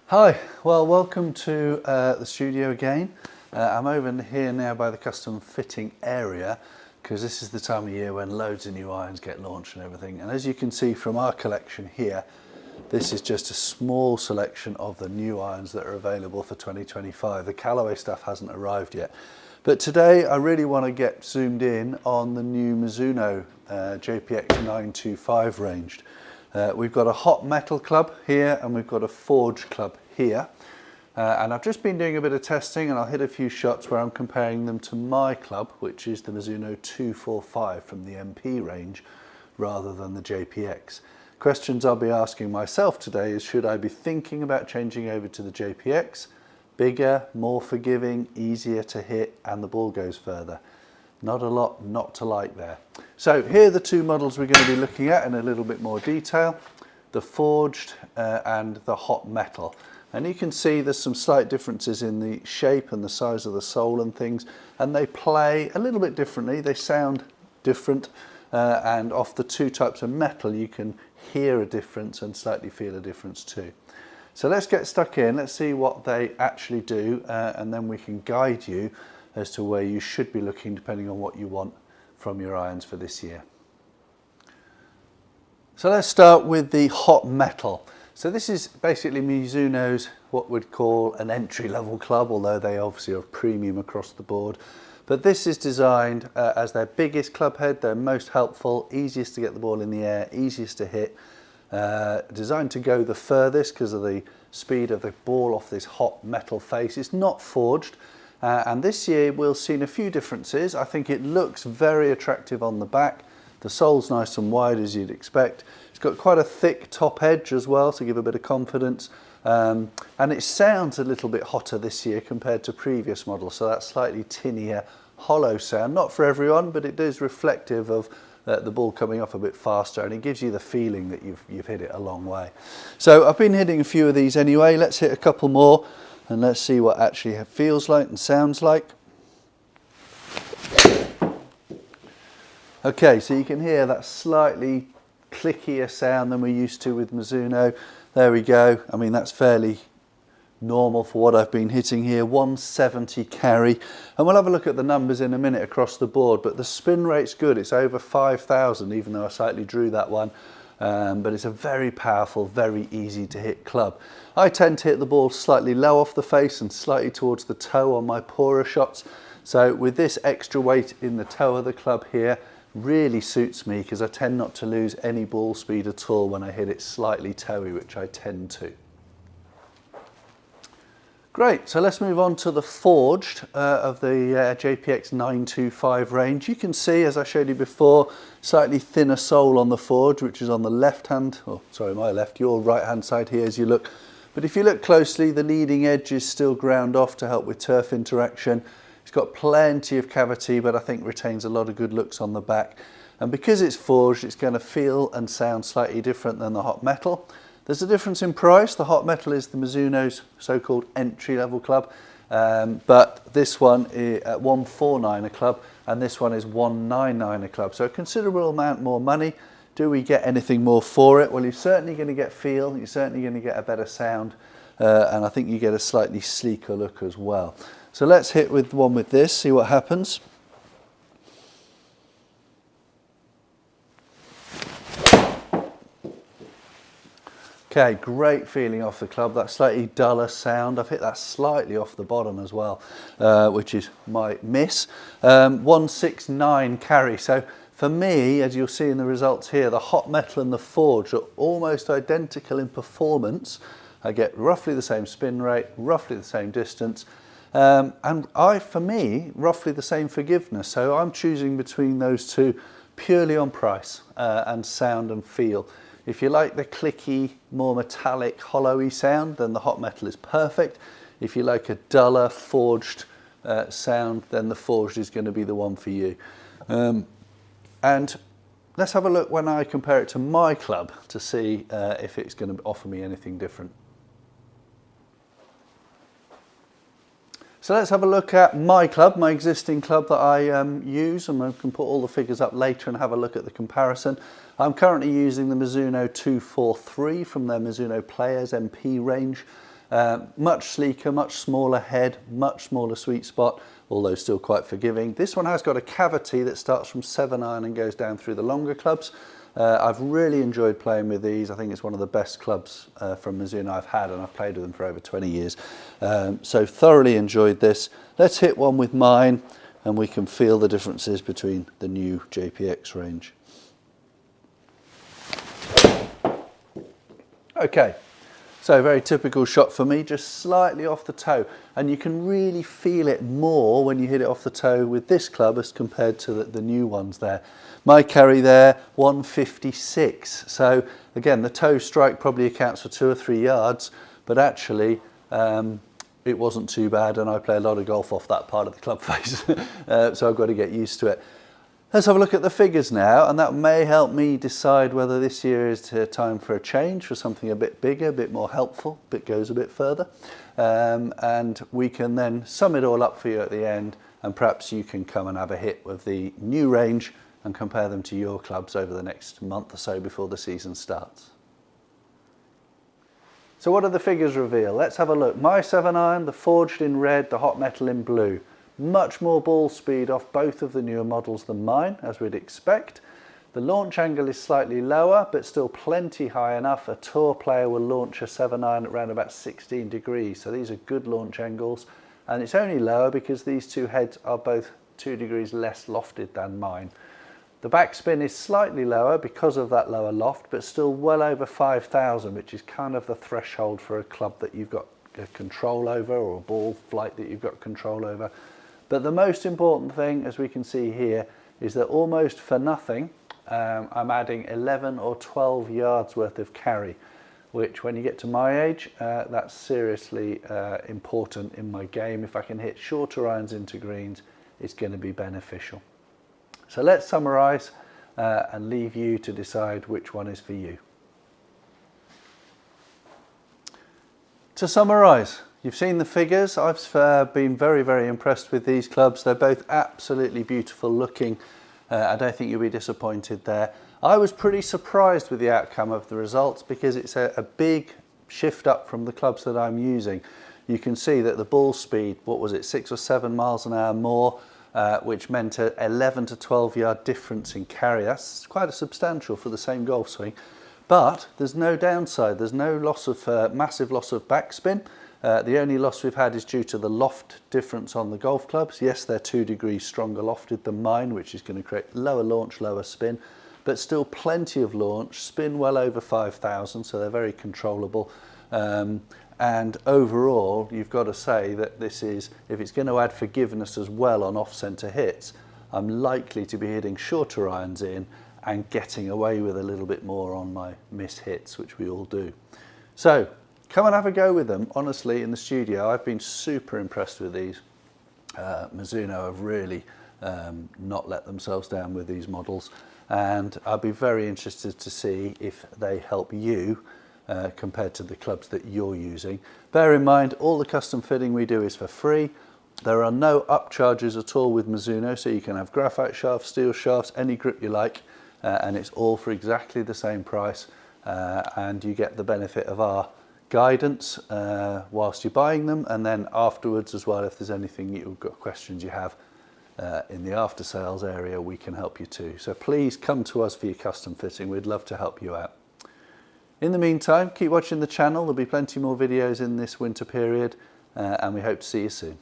Hi, well welcome to the studio again. I'm over here now by the custom fitting area because this is the time of year when loads of new irons get launched and everything, and as you can see from our collection here, this is just a small selection of the new irons that are available for 2025. The Callaway stuff hasn't arrived yet, but today I really want to get zoomed in on the new Mizuno JPX925 range. We've got a hot metal club here and we've got a forged club here, and I've just been doing a bit of testing and I'll hit a few shots where I'm comparing them to my club, which is the Mizuno 245 from the MP range rather than the JPX. Questions I'll be asking myself today is, should I be thinking about changing over to the JPX? Bigger, more forgiving, easier to hit, and the ball goes further. Not a lot not to like there. So here are the two models we're going to be looking at in a little bit more detail, the forged and the hot metal. And you can see there's some slight differences in the shape and the size of the sole and things, and they play a little bit differently, they sound different, and off the two types of metal you can hear a difference and slightly feel a difference too. So let's get stuck in, let's see what they actually do, and then we can guide you as to where you should be looking depending on what you want from your irons for this year. So let's start with the hot metal. So this is basically Mizuno's what we'd call an entry-level club, although they obviously are premium across the board. But this is designed as their biggest club head, their most helpful, easiest to get the ball in the air, easiest to hit, designed to go the furthest because of the speed of the ball off this hot metal face. It's not forged. And this year we've seen a few differences. I think it looks very attractive on the back. The sole's nice and wide as you'd expect. It's got quite a thick top edge as well to give a bit of confidence. And it sounds a little bit hotter this year compared to previous models. So that slightly tinnier, hollow sound. Not for everyone, but it is reflective of the ball coming off a bit faster, and it gives you the feeling that you've hit it a long way. So I've been hitting a few of these anyway. Let's hit a couple more. And let's see what actually feels like and sounds like. Okay, so you can hear that slightly clickier sound than we're used to with Mizuno. There we go. I mean, that's fairly normal for what I've been hitting here. 170 carry. And we'll have a look at the numbers in a minute across the board, but the spin rate's good. It's over 5,000, even though I slightly drew that one. But it's a very powerful, very easy to hit club. I tend to hit the ball slightly low off the face and slightly towards the toe on my poorer shots. So with this extra weight in the toe of the club here, really suits me because I tend not to lose any ball speed at all when I hit it slightly toey, which I tend to. Great, so let's move on to the forged of the JPX925 range. You can see, as I showed you before, slightly thinner sole on the forged, which is on the left hand, oh sorry, my left, your right hand side here as you look. But if you look closely, the leading edge is still ground off to help with turf interaction. It's got plenty of cavity, but I think retains a lot of good looks on the back. And because it's forged, it's going to feel and sound slightly different than the hot metal. There's a difference in price. The hot metal is the Mizuno's so-called entry-level club, but this one is at 149 a club, and this one is 199 a club. So a considerable amount more money. Do we get anything more for it? Well, you're certainly going to get feel. You're certainly going to get a better sound, and I think you get a slightly sleeker look as well. So let's hit with one with this, see what happens. Okay, great feeling off the club, that slightly duller sound. I've hit that slightly off the bottom as well, which is my miss. 169 carry. So for me, as you'll see in the results here, the hot metal and the forged are almost identical in performance. I get roughly the same spin rate, roughly the same distance, and for me, roughly the same forgiveness. So I'm choosing between those two purely on price and sound and feel. If you like the clicky, more metallic, hollowy sound, then the hot metal is perfect. If you like a duller, forged sound, then the forged is going to be the one for you. And let's have a look when I compare it to my club to see if it's going to offer me anything different. So let's have a look at my club, my existing club that I use, and I can put all the figures up later and have a look at the comparison. I'm currently using the Mizuno 243 from their Mizuno Players MP range. Much sleeker, much smaller head, much smaller sweet spot, although still quite forgiving. This one has got a cavity that starts from 7-iron and goes down through the longer clubs. I've really enjoyed playing with these. I think it's one of the best clubs from Mizuno I've had, and I've played with them for over 20 years. So thoroughly enjoyed this. Let's hit one with mine and we can feel the differences between the new JPX range. Okay, so very typical shot for me, just slightly off the toe, and you can really feel it more when you hit it off the toe with this club as compared to the new ones there. My carry there, 156, so again the toe strike probably accounts for 2 or 3 yards, but actually it wasn't too bad, and I play a lot of golf off that part of the club face, so I've got to get used to it. Let's have a look at the figures now, and that may help me decide whether this year is time for a change, for something a bit bigger, a bit more helpful, goes a bit further. And we can then sum it all up for you at the end, and perhaps you can come and have a hit with the new range and compare them to your clubs over the next month or so before the season starts. So what do the figures reveal? Let's have a look. My 7-iron, the forged in red, the hot metal in blue. Much more ball speed off both of the newer models than mine, as we'd expect. The launch angle is slightly lower, but still plenty high enough. A tour player will launch a 7-iron at around about 16 degrees, so these are good launch angles. And it's only lower because these two heads are both 2 degrees less lofted than mine. The backspin is slightly lower because of that lower loft, but still well over 5,000, which is kind of the threshold for a club that you've got control over, or a ball flight that you've got control over. But the most important thing, as we can see here, is that almost for nothing, I'm adding 11 or 12 yards worth of carry, which when you get to my age, that's seriously important in my game. If I can hit shorter irons into greens, it's going to be beneficial. So let's summarise and leave you to decide which one is for you. To summarise, you've seen the figures. I've been very, very impressed with these clubs. They're both absolutely beautiful looking. I don't think you'll be disappointed there. I was pretty surprised with the outcome of the results because it's a big shift up from the clubs that I'm using. You can see that the ball speed, what was it, 6 or 7 miles an hour more, which meant an 11 to 12 yard difference in carry. That's quite substantial for the same golf swing. But there's no downside. There's no loss of massive loss of backspin. The only loss we've had is due to the loft difference on the golf clubs. Yes, they're 2 degrees stronger lofted than mine, which is going to create lower launch, lower spin, but still plenty of launch, spin well over 5,000, so they're very controllable. And overall, you've got to say that this is, if it's going to add forgiveness as well on off-centre hits, I'm likely to be hitting shorter irons in and getting away with a little bit more on my miss hits, which we all do. So come and have a go with them. Honestly, in the studio, I've been super impressed with these. Mizuno have really not let themselves down with these models, and I'll be very interested to see if they help you compared to the clubs that you're using. Bear in mind, all the custom fitting we do is for free. There are no upcharges at all with Mizuno, so you can have graphite shafts, steel shafts, any grip you like, and it's all for exactly the same price, and you get the benefit of our guidance whilst you're buying them, and then afterwards as well, if there's anything you've got questions you have in the after sales area, we can help you too. So please come to us for your custom fitting. We'd love to help you out. In the meantime, keep watching the channel. There'll be plenty more videos in this winter period, and we hope to see you soon.